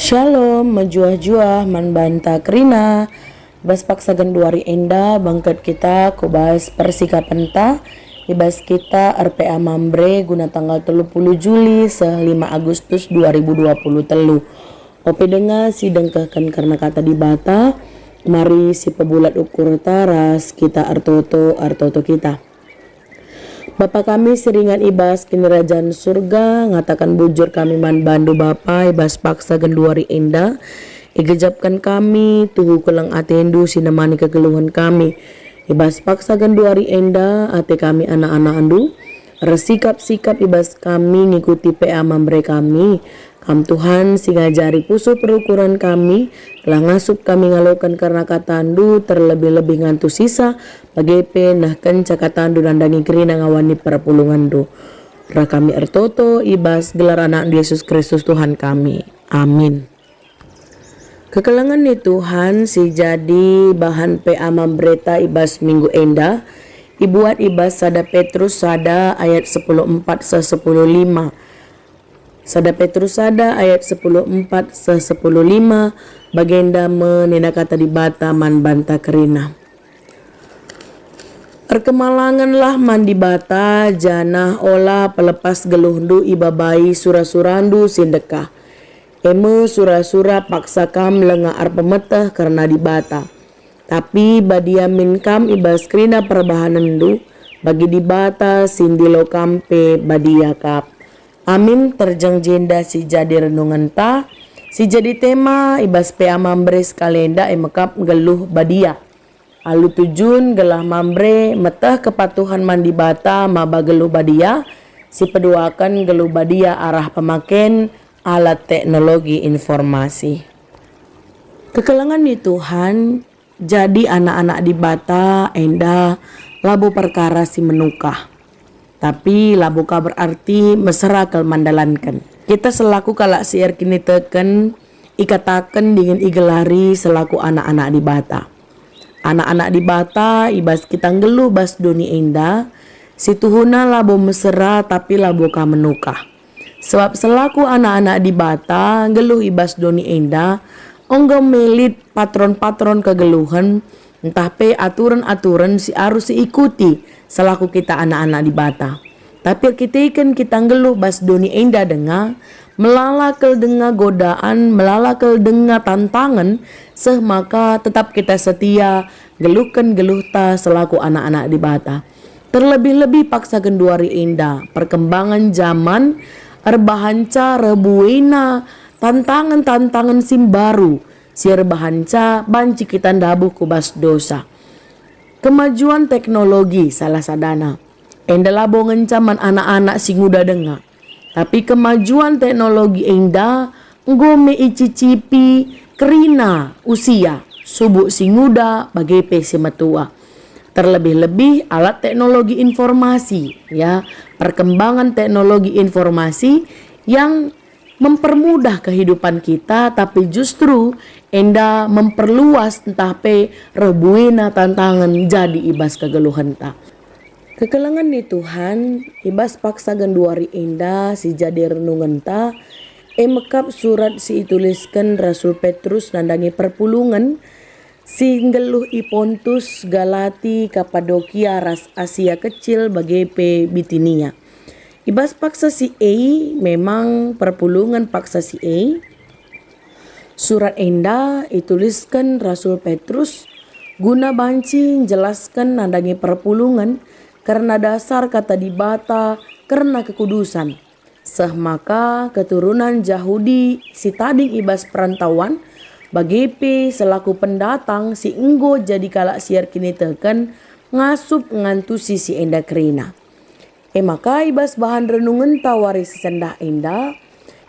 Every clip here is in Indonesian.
Shalom, menjuah-juah, manbanta krina. Ibas paksagan duari enda, bangkat kita kubas persikapan ta. Ibas kita RPA Mambre guna tanggal 30 Juli se 5 Agustus 2020 telu. Ope dengar sidang kekan karena kata di bata. Mari si pebulat ukur taras kita artoto kita. Bapa kami seringan ibas kinirajaan surga, ngatakan bujur kami man bandu Bapa ibas paksa genduari enda, igejapkan kami tuhu kelang atendu sinemani kegeluhan kami, ibas paksa genduari enda ate kami anak-anak andu, resikap-sikap ibas kami ngikuti PA Mambre kami, kam Tuhan si ngajari puso perukuran kami, lah ngasup kami ngalokan karena katandu terlebih-lebih ngantu sisa bagi nah kenca katandu dandangi kerina ngawani perpulungan do. Ra kami ertoto ibas gelar anak Yesus Kristus Tuhan kami. Amin. Kekelangan ni Tuhan si jadi bahan PA Mambreta ibas minggu enda, ibuat ibas sada Petrus sada ayat 10:4 se 10:5. Sada Petrus sada ayat 10:4 se 10:5 bagenda menina kata di bata man banta kerina. Perkemalanganlah man di bata janah olah pelepas geluhndu ibabai sura-surandu sindekah. Eme sura-sura paksa kam lenga arpemeteh karena di bata. Tapi badia min kam ibas kerina perbahanandu bagi di bata sindilo kampe badia kap. Amin terjang jenda si jadi renungan ta, si jadi tema ibas PA Mambre kalenda emekap geluh badia. Alu tujun gelah Mambre metah kepatuhan mandi bata maba geluh badia, si peduakan geluh badia arah pemaken alat teknologi informasi. Kekelangan ni Tuhan, jadi anak-anak di bata enda labu perkara si menukah. Tapi labuka berarti mesra kel mandalankan. Kita selaku kalak siar kini teken ikatakan dengan igelari selaku anak-anak di bata. Anak-anak di bata ibas kita ngeluh bas doni enda. Si tuhuna labu mesra tapi labuka menukah. Sebab selaku anak-anak di bata ngeluh ibas doni enda. Onggo melit patron-patron kegeluhan. Entah pe aturan-aturan si harus diikuti selaku kita anak-anak di bata. Tapi kita ngeluh bas doni enda dengar, melalakel dengar godaan, melalakel dengar tantangan, maka tetap kita setia geluhkan geluh ta selaku anak-anak di bata. Terlebih-lebih paksa genduari enda, perkembangan zaman, erbahanca rebuena, tantangan-tantangan sim baru. Siar bahanca banci kita ndabuh kubas dosa. Kemajuan teknologi salah sadana. Enda labo ngencaman anak-anak si nguda dengar. Tapi kemajuan teknologi enda ngome icicipi kerina usia subuh si nguda bagi si metua. Terlebih-lebih alat teknologi informasi ya, perkembangan teknologi informasi yang mempermudah kehidupan kita tapi justru enda memperluas entah pe rebuina tantangan jadi ibas kegeluhan ta. Kekelangan ni Tuhan ibas paksa genduari enda si jadi renungan ta emekap surat si ituliskan Rasul Petrus nandangi perpulungan si ngeluh Pontus, Galati, Kapadokia, ras Asia kecil bagi pe Bitinia. Ibas paksa si A memang perpulungan paksa si A. Surat enda ituliskan Rasul Petrus guna banci jelaskan nandangi perpulungan karena dasar kata di bata karena kekudusan. Maka keturunan Yahudi si tading ibas perantauan bagi P selaku pendatang si enggo jadi kalak siar kini teken ngasup ngantusi si enda kerina. Maka ibas bahan renungan tawari sesendah enda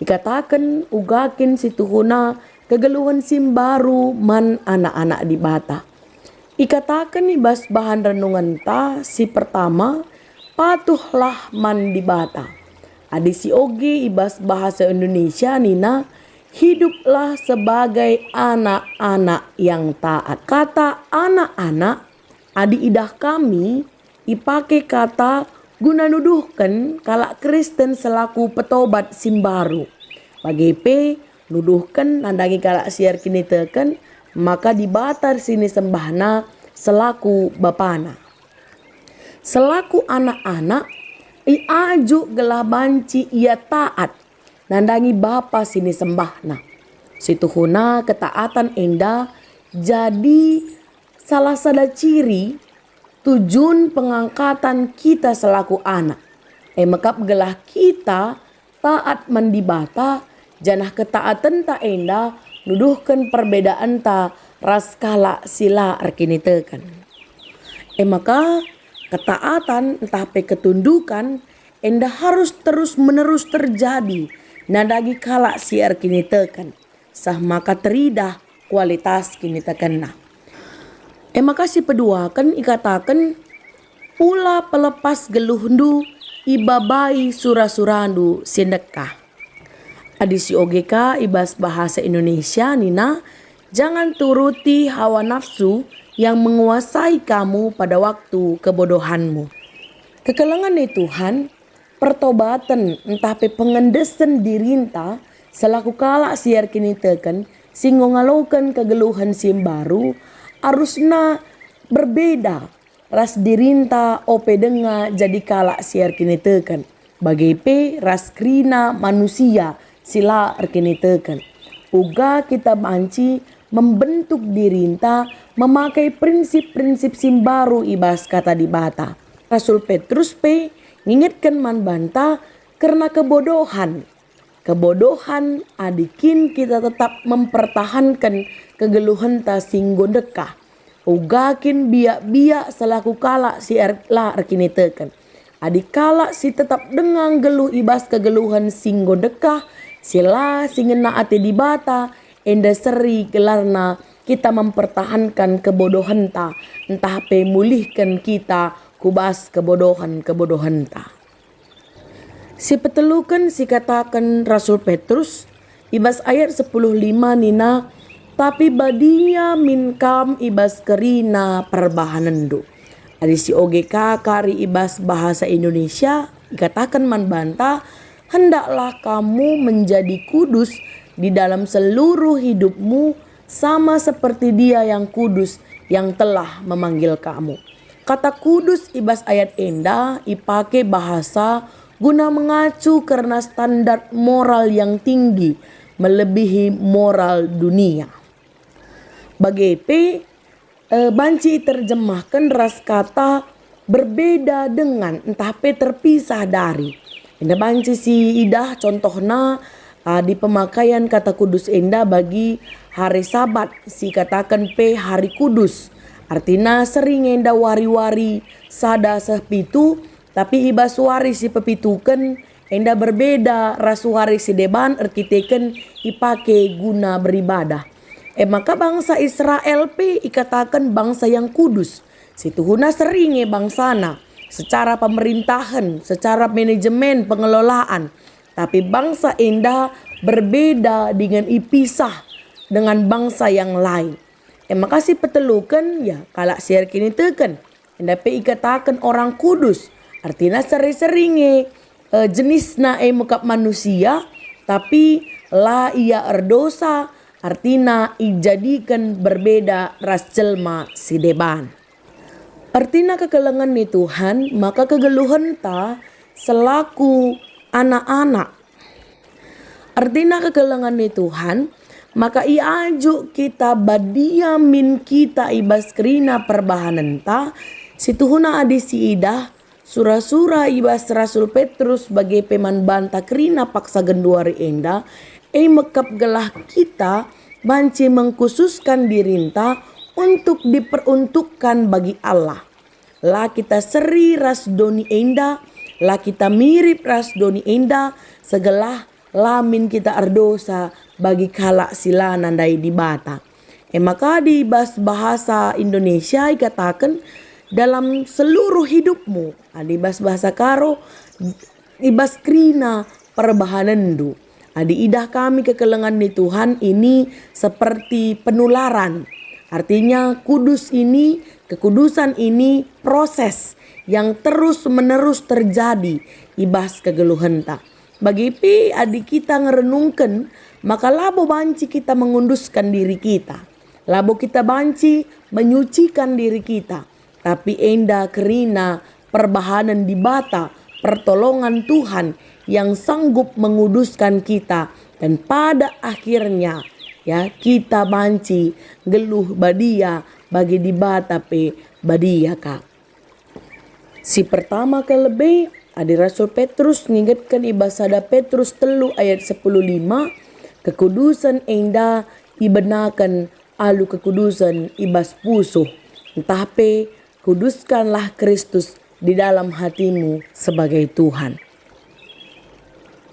dikatakan ugakin si tuhuna kegeluhan sim baru man anak-anak di bata. Ikatakan ibas bahan renungan ta si pertama patuhlah man di bata. Adi si oge ibas bahasa Indonesia nina hiduplah sebagai anak-anak yang taat. Kata anak-anak adi idah kami ipake kata guna nuduhkan kalak Kristen selaku petobat simbaru. Bagi P nuduhkan nandangi kalak siar kini teken, maka dibatar sini sembahna selaku bapana. Selaku anak-anak, aju gelah banci ia taat nandangi bapa sini sembahna. Situhuna ketaatan enda jadi salah sada ciri tujuan pengangkatan kita selaku anak. Mekap gelah kita taat mendibata janah ketaatan ta enda nuduhkan perbedaan ta raskala sila arkini tekan. Maka ketaatan entah pe ketundukan enda harus terus menerus terjadi nadagi kala si arkini tekan. Sah maka teridah kualitas kini tekena. Maka si pedua kan ikatakan pula pelepas geluhndu ibabai surasurandu sindekah. Adisi OGK ibas bahasa Indonesia Nina, jangan turuti hawa nafsu yang menguasai kamu pada waktu kebodohanmu. Kekelengan nih Tuhan, pertobatan entah pe pengendesan dirinta selaku kala siar kini teken singgo ngalokan kegeluhan sim baru harusna berbeda. Ras dirinta ope denga jadi kala siar kini teken. Bagai pe ras krina manusia sila arkini teken. Uga kita banci membentuk dirinta memakai prinsip-prinsip simbaru ibas kata dibata. Rasul Petrus pe ngingetkan man banta karena kebodohan. Kebodohan adikin kita tetap mempertahankan kegeluhan ta singgo dekah. Ugakin biak-biak selaku kala si la arkini teken. Adikala si tetap dengan geluh ibas kegeluhan singgo dekah sila singena ate dibata enda seri gelarna kita mempertahankan kebodohan ta entah pe mulihkan kita kubas kebodohan ta. Si petelukan si katakan Rasul Petrus ibas ayat 10:5 nina tapi badinya minkam ibas kerina perbahanendu. Adisi OGK kari ibas bahasa Indonesia dikatakan man banta hendaklah kamu menjadi kudus di dalam seluruh hidupmu sama seperti Dia yang kudus yang telah memanggil kamu. Kata kudus ibas ayat enda ipake bahasa guna mengacu karena standar moral yang tinggi melebihi moral dunia. Bagi banci terjemahkan ras kata berbeda dengan entah pe terpisah dari. Enda banci si idah contohna di pemakaian kata kudus enda bagi hari sabat si katakan pe hari kudus. Artinya sering enda wari-wari sada sepitu tapi ibas wari si pepitukan enda berbeda rasu hari si deban arkiteken ipake guna beribadah. Maka bangsa Israel pe ikatakan bangsa yang kudus. Situhuna seringe bangsana secara pemerintahan, secara manajemen pengelolaan. Tapi bangsa enda berbeda dengan ipisah dengan bangsa yang lain. Maka si petelukan ya kalak siar kini teken. Enda pe ikatakan orang kudus. Artinya sering-seringe jenisna mekap manusia tapi la ia erdosa. Artinya ijadikan berbeda ras jelma si deban. Artinya kekelengan ni Tuhan maka kegeluhan ta selaku anak-anak. Artinya kekelengan ni Tuhan maka iaju kita badia min kita ibas kerina perbahanan ta situhuna adisi idah sura-sura ibas Rasul Petrus bagi peman banta kerina paksa genduari enda mekap gelah kita banci mengkhususkan dirinta untuk diperuntukkan bagi Allah. Lah kita seri ras doni enda, lah kita mirip ras doni enda, segelah lamin kita ardosa bagi kala sila nandai di bata. Maka di bahasa Indonesia dikatakan dalam seluruh hidupmu, di bahasa Karo, ibas krina perbahanendu. Di idah kami kekelengan di Tuhan ini seperti penularan. Artinya kudus ini, kekudusan ini proses yang terus menerus terjadi ibas kegeluhan ta. Bagi pi adik kita ngerenungkan maka labo banci kita mengunduskan diri kita. Labo kita banci menyucikan diri kita. Tapi enda kerina perbahanan di bata, pertolongan Tuhan yang sanggup menguduskan kita. Dan pada akhirnya ya kita banci geluh badia bagi di bata pe badia kak. Si pertama kelebih adi Rasul Petrus ngingetkan ibasada Petrus 3 ayat 10:5, kekudusan enda ibenakan alu kekudusan ibas pusuh. Tapi kuduskanlah Kristus di dalam hatimu sebagai Tuhan.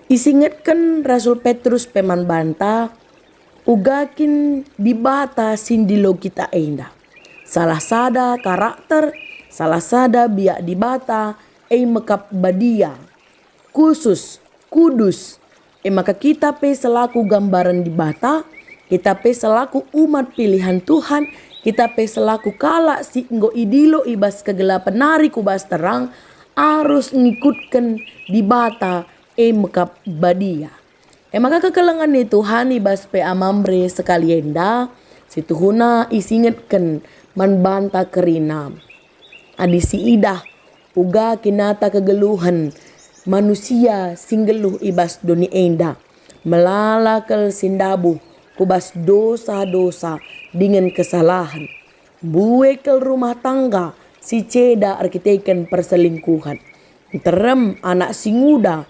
Isingetkan Rasul Petrus peman banta, ugakin di bata sindilo kita enda. Salah sada karakter, salah sada biak di bata, mekap badia, khusus, kudus. Maka kita pe selaku gambaran di bata, kita pe selaku umat pilihan Tuhan, kita pe selaku kala si nggo idilo ibas kegelapan nari kubas terang, harus ngikutkan di bata mekap badia. Maka kekelengan ni Tuhan ibas pe amambre sekalienda, si Tuhuna isingetkan manbanta kerina. Adi si idah uga kinata kegeluhan manusia singgeluh ibas doni enda. Melalakal sindabu kubas dosa-dosa dengan kesalahan. Buekel rumah tangga si ceda arkiteken perselingkuhan. Terem anak singuda.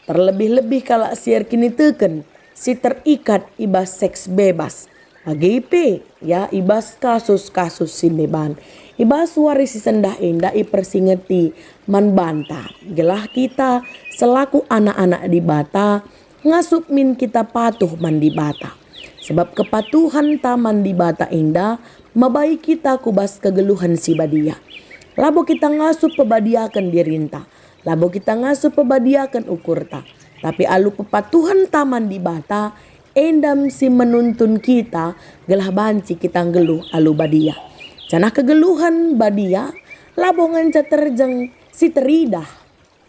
Terlebih-lebih kalau siar kini teken si terikat ibas seks bebas. AGP ya ibas kasus-kasus sineban. Ibas waris sendah endah ipersingeti manbanta. Gelah kita selaku anak-anak di bata ngasup min kita patuh mandi bata. Sebab kepatuhan taman di bata endah mabai kita kubas kegeluhan si badia. Labo kita ngasup pebadiakan dirinta. Labo kita ngasup pebadiakan ukurta. Tapi alu pepatuhan taman di bata endam si menuntun kita gelah banci kita geluh alu badia. Canah kegeluhan badia labo nganca terjang si teridah.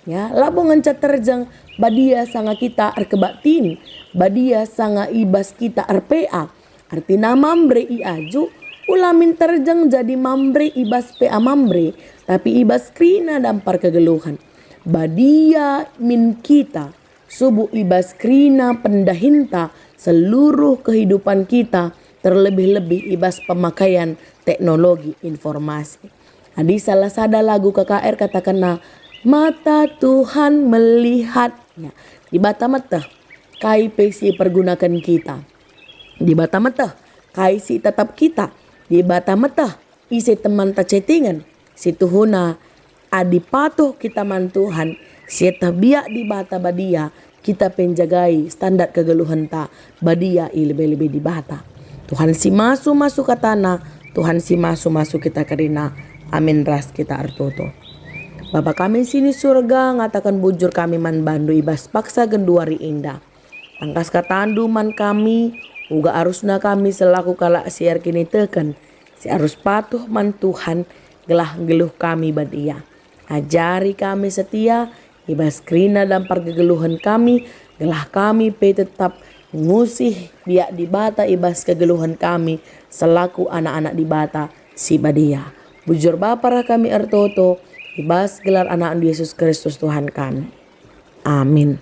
Ya, labo nganca terjang badia sanga kita arkebatin. Badia sanga ibas kita RPA. Artina mambre iaju ulamin terjang jadi mambre ibas PA mambre. Tapi ibas krina dampar kegeluhan. Badia min kita subuh ibas krina pendahinta seluruh kehidupan kita, terlebih-lebih ibas pemakaian teknologi informasi. Adi salah sada lagu KKR katakan mata Tuhan melihatnya. Di bata mata kai pesi pergunakan kita. Di bata mata kai si tetap kita. Di bata mata isi teman ta chattingan. Si Tuhuna adi patuh kita man Tuhan. Si tabiak di bata badia kita penjagai standar kegeluhan ta badia lebih-lebih di bata. Tuhan si masuk ke tanah, Tuhan si masuk kita kerina. Amin ras kita artoto. Bapa kami sini surga ngatakan bujur kami man bandu ibas paksa genduari indah. Angkas katandu man kami uga arusna kami selaku kala siar kini teken. Si arus patuh man Tuhan gelah geluh kami badia. Ajari kami setia ibas krina dampar kegeluhan kami, gelah kami pe tetap ngusih biak di bata ibas kegeluhan kami selaku anak-anak di bata si badia. Bujur Bapa kami ertoto ibas gelar anak Yesus Kristus Tuhan kami. Amin.